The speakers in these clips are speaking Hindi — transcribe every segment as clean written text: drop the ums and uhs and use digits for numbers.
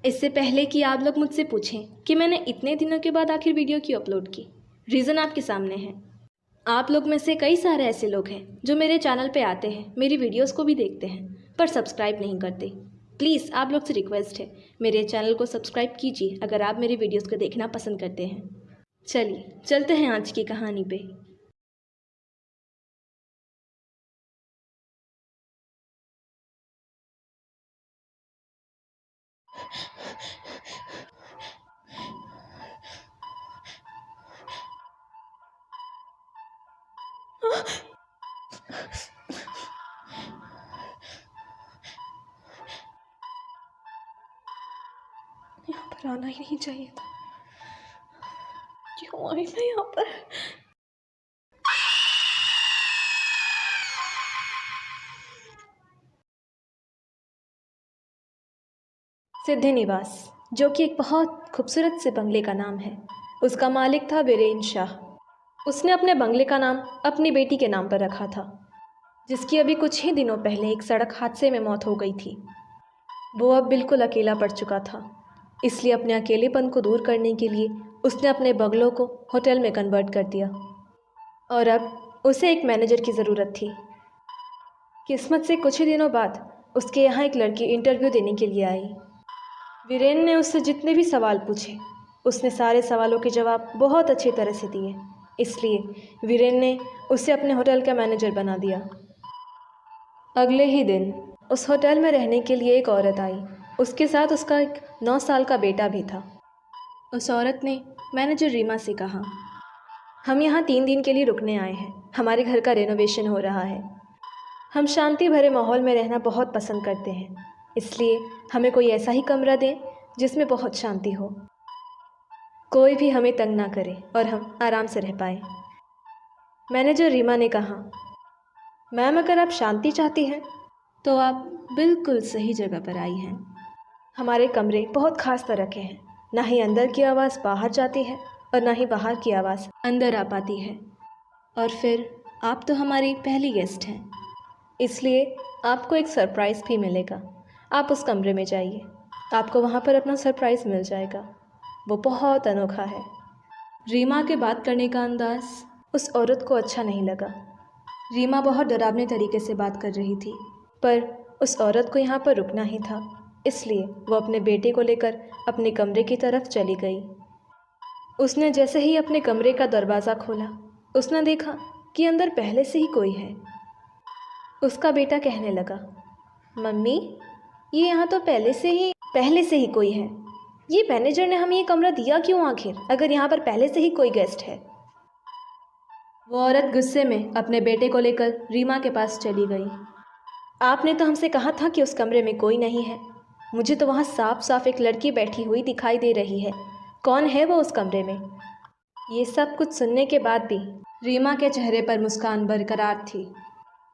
इससे पहले कि आप लोग मुझसे पूछें कि मैंने इतने दिनों के बाद आखिर वीडियो क्यों अपलोड की, रीज़न आपके सामने है। आप लोग में से कई सारे ऐसे लोग हैं जो मेरे चैनल पे आते हैं, मेरी वीडियोस को भी देखते हैं, पर सब्सक्राइब नहीं करते। प्लीज़ आप लोग से रिक्वेस्ट है, मेरे चैनल को सब्सक्राइब कीजिए अगर आप मेरी वीडियोस को देखना पसंद करते हैं। चलिए चलते हैं आज की कहानी पे। यहाँ पर आना ही नहीं चाहिए था, क्यों आई मैं यहाँ पर। सिद्धि निवास, जो कि एक बहुत खूबसूरत से बंगले का नाम है, उसका मालिक था वीरेन शाह। उसने अपने बंगले का नाम अपनी बेटी के नाम पर रखा था, जिसकी अभी कुछ ही दिनों पहले एक सड़क हादसे में मौत हो गई थी। वो अब बिल्कुल अकेला पड़ चुका था, इसलिए अपने अकेलेपन को दूर करने के लिए उसने अपने बंगलों को होटल में कन्वर्ट कर दिया और अब उसे एक मैनेजर की ज़रूरत थी। किस्मत से कुछ ही दिनों बाद उसके यहाँ एक लड़की इंटरव्यू देने के लिए आई। वीरेन ने उससे जितने भी सवाल पूछे, उसने सारे सवालों के जवाब बहुत अच्छी तरह से दिए, इसलिए वीरेन ने उसे अपने होटल का मैनेजर बना दिया। अगले ही दिन उस होटल में रहने के लिए एक औरत आई। उसके साथ उसका एक 9 साल का बेटा भी था। उस औरत ने मैनेजर रीमा से कहा, हम यहाँ 3 दिन के लिए रुकने आए हैं। हमारे घर का रेनोवेशन हो रहा है। हम शांति भरे माहौल में रहना बहुत पसंद करते हैं, इसलिए हमें कोई ऐसा ही कमरा दें जिसमें बहुत शांति हो, कोई भी हमें तंग ना करे और हम आराम से रह पाए। मैनेजर रीमा ने कहा, मैम अगर आप शांति चाहती हैं तो आप बिल्कुल सही जगह पर आई हैं। हमारे कमरे बहुत ख़ास तरह के हैं, ना ही अंदर की आवाज़ बाहर जाती है और ना ही बाहर की आवाज़ अंदर आ पाती है। और फिर आप तो हमारी पहली गेस्ट हैं, इसलिए आपको एक सरप्राइज़ भी मिलेगा। आप उस कमरे में जाइए, आपको वहाँ पर अपना सरप्राइज़ मिल जाएगा। वो बहुत अनोखा है। रीमा के बात करने का अंदाज़ उस औरत को अच्छा नहीं लगा। रीमा बहुत डरावने तरीके से बात कर रही थी, पर उस औरत को यहाँ पर रुकना ही था, इसलिए वो अपने बेटे को लेकर अपने कमरे की तरफ चली गई। उसने जैसे ही अपने कमरे का दरवाज़ा खोला, उसने देखा कि अंदर पहले से ही कोई है। उसका बेटा कहने लगा, मम्मी ये यहाँ तो पहले से ही कोई है। ये मैनेजर ने हमें ये कमरा दिया क्यों आखिर, अगर यहाँ पर पहले से ही कोई गेस्ट है। वो औरत गुस्से में अपने बेटे को लेकर रीमा के पास चली गई। आपने तो हमसे कहा था कि उस कमरे में कोई नहीं है। मुझे तो वहाँ साफ साफ एक लड़की बैठी हुई दिखाई दे रही है। कौन है वो उस कमरे में? ये सब कुछ सुनने के बाद भी रीमा के चेहरे पर मुस्कान बरकरार थी।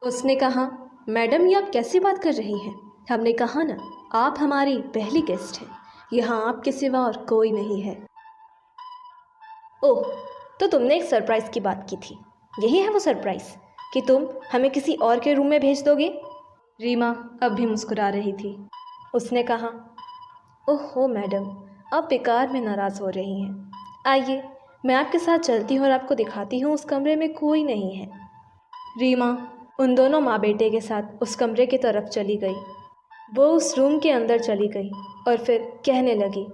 उसने कहा, मैडम ये आप कैसी बात कर रही हैं? हमने कहा ना, आप हमारी पहली गेस्ट हैं। यहाँ आपके सिवा और कोई नहीं है। ओह, तो तुमने एक सरप्राइज़ की बात की थी। यही है वो सरप्राइज़ कि तुम हमें किसी और के रूम में भेज दोगे? रीमा अब भी मुस्कुरा रही थी। उसने कहा, ओहो मैडम, आप बेकार में नाराज़ हो रही हैं। आइए मैं आपके साथ चलती हूँ और आपको दिखाती हूँ उस कमरे में कोई नहीं है। रीमा उन दोनों माँ बेटे के साथ उस कमरे की तरफ चली गई। वो उस रूम के अंदर चली गई और फिर कहने लगी,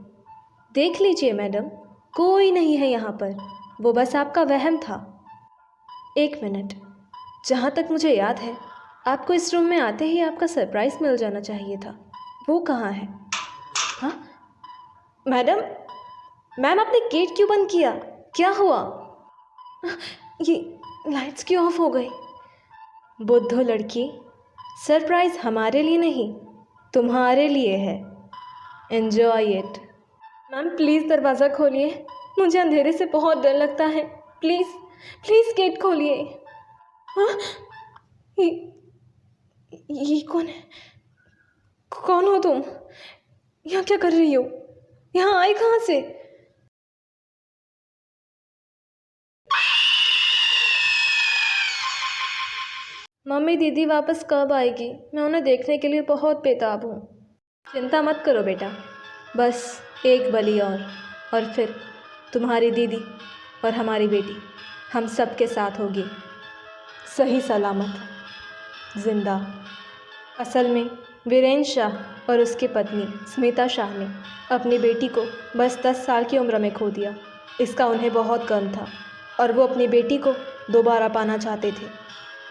देख लीजिए मैडम, कोई नहीं है यहाँ पर। वो बस आपका वहम था। एक मिनट, जहाँ तक मुझे याद है आपको इस रूम में आते ही आपका सरप्राइज़ मिल जाना चाहिए था। वो कहाँ है? हाँ मैडम, मैम आपने गेट क्यों बंद किया? क्या हुआ? ये लाइट्स क्यों ऑफ हो गई? बुद्धू लड़की, सरप्राइज़ हमारे लिए नहीं, तुम्हारे लिए है। Enjoy it. मैम प्लीज़ दरवाज़ा खोलिए, मुझे अंधेरे से बहुत डर लगता है। प्लीज़ प्लीज़ गेट खोलिए। हाँ, ये कौन है? कौन हो तुम? यहाँ क्या कर रही हो? यहाँ आई कहाँ से? मम्मी दीदी वापस कब आएगी? मैं उन्हें देखने के लिए बहुत बेताब हूँ। चिंता मत करो बेटा, बस एक बलि और फिर तुम्हारी दीदी और हमारी बेटी हम सब के साथ होगी, सही सलामत जिंदा। असल में वीरेंद्र शाह और उसकी पत्नी स्मिता शाह ने अपनी बेटी को बस 10 साल की उम्र में खो दिया। इसका उन्हें बहुत गम था और वो अपनी बेटी को दोबारा पाना चाहते थे।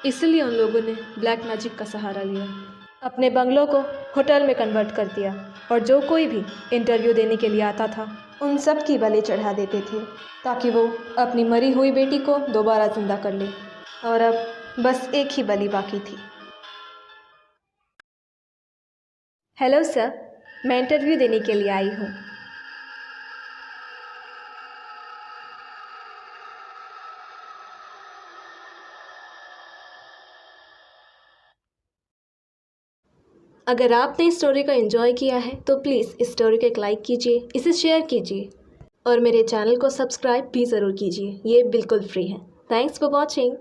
इसलिए उन लोगों ने ब्लैक मैजिक का सहारा लिया, अपने बंगलों को होटल में कन्वर्ट कर दिया और जो कोई भी इंटरव्यू देने के लिए आता था उन सब की बलि चढ़ा देते थे ताकि वो अपनी मरी हुई बेटी को दोबारा जिंदा कर ले। और अब बस एक ही बलि बाकी थी। हेलो सर, मैं इंटरव्यू देने के लिए आई हूँ। अगर आपने इस स्टोरी को एंजॉय किया है तो प्लीज़ इस स्टोरी को एक लाइक कीजिए, इसे शेयर कीजिए और मेरे चैनल को सब्सक्राइब भी ज़रूर कीजिए। ये बिल्कुल फ्री है। Thanks for watching.